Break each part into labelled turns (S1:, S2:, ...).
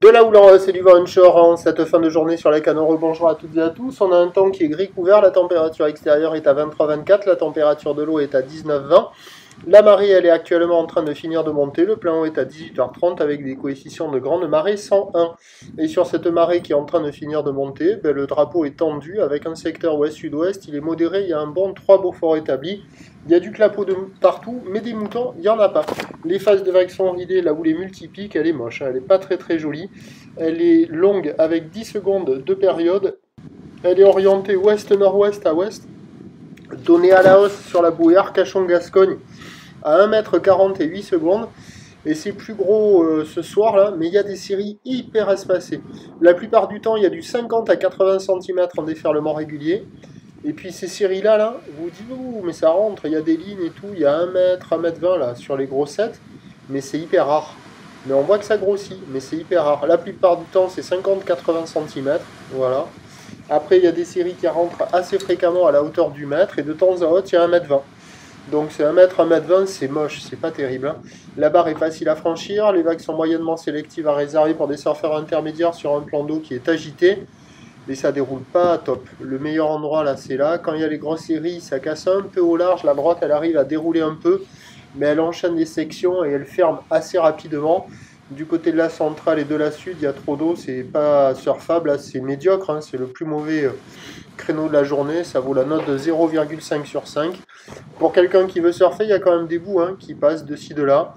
S1: De là où l'on c'est du vent onshore en cette fin de journée sur la Canore. Bonjour à toutes et à tous. On a un temps qui est gris couvert, la température extérieure est à 23-24, la température de l'eau est à 19-20. La marée, elle est actuellement en train de finir de monter. Le plein eau est à 18h30 avec des coefficients de grande marée 101. Et sur cette marée qui est en train de finir de monter, le drapeau est tendu avec un secteur ouest-sud-ouest. Il est modéré, il y a un bon 3 Beaufort établi. Il y a du clapot de partout, mais des moutons, il n'y en a pas. Les phases de vagues sont ridées, là où les multipiques, elle est moche. Elle n'est pas très jolie. Elle est longue avec 10 secondes de période. Elle est orientée ouest-nord-ouest à ouest. Donnée à la hausse sur la bouée Arcachon-Gascogne à 1m40 et 8 secondes. Et c'est plus gros ce soir là, mais il y a des séries hyper espacées. La plupart du temps, il y a du 50 à 80 cm en déferlement régulier. Et puis ces séries-là, là, vous dites, ouh, mais ça rentre, il y a des lignes et tout, il y a 1m, 1m20 là, sur les grossettes, mais c'est hyper rare. Mais on voit que ça grossit, mais c'est hyper rare. La plupart du temps, c'est 50-80 cm, voilà. Après, il y a des séries qui rentrent assez fréquemment à la hauteur du mètre, et de temps à autre, il y a 1m20. Donc c'est 1m, 1m20, c'est moche, c'est pas terrible. Hein. La barre est facile à franchir, les vagues sont moyennement sélectives à réserver pour des surfeurs intermédiaires sur un plan d'eau qui est agité. Et ça déroule pas top. Le meilleur endroit là, c'est là. Quand il y a les grosses séries, ça casse un peu au large. La droite, elle arrive à dérouler un peu, mais elle enchaîne les sections et elle ferme assez rapidement. Du côté de la centrale et de la sud, il y a trop d'eau. C'est pas surfable, c'est médiocre. Hein. C'est le plus mauvais créneau de la journée. Ça vaut la note de 0,5 sur 5. Pour quelqu'un qui veut surfer, il y a quand même des bouts qui passent de ci, de là.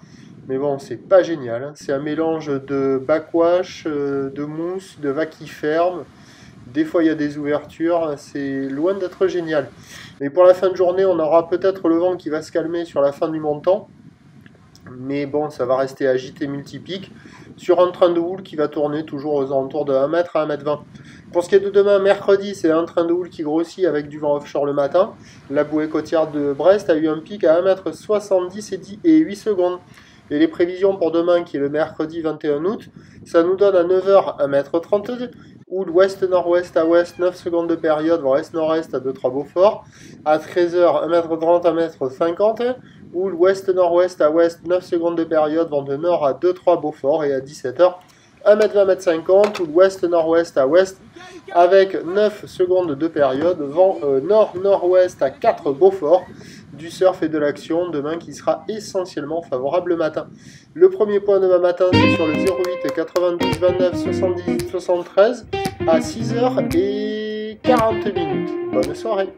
S1: Mais bon, c'est pas génial. Hein. C'est un mélange de backwash, de mousse, de vagues qui ferment. Des fois, il y a des ouvertures, c'est loin d'être génial. Mais pour la fin de journée, on aura peut-être le vent qui va se calmer sur la fin du montant. Mais bon, ça va rester agité multipique sur un train de houle qui va tourner toujours aux alentours de 1 mètre à 1m20. Pour ce qui est de demain, mercredi, c'est un train de houle qui grossit avec du vent offshore le matin. La bouée côtière de Brest a eu un pic à 1m70 et 8 secondes. Et les prévisions pour demain, qui est le mercredi 21 août, ça nous donne à 9h 1m32, houle ouest-nord-ouest à ouest, 9 secondes de période, vent est-nord-est à 2-3 Beaufort, à 13h 1m30 1m50, houle ouest-nord-ouest à ouest, 9 secondes de période, vent de nord à 2-3 Beaufort, et à 17h 1m20 1m50, houle ouest-nord-ouest à ouest, avec 9 secondes de période, vent nord-nord-ouest à 4 Beaufort, du surf et de l'action demain qui sera essentiellement favorable le matin. Le premier point demain matin, c'est sur le 08 92 29 78 73 à 6h40. Bonne soirée.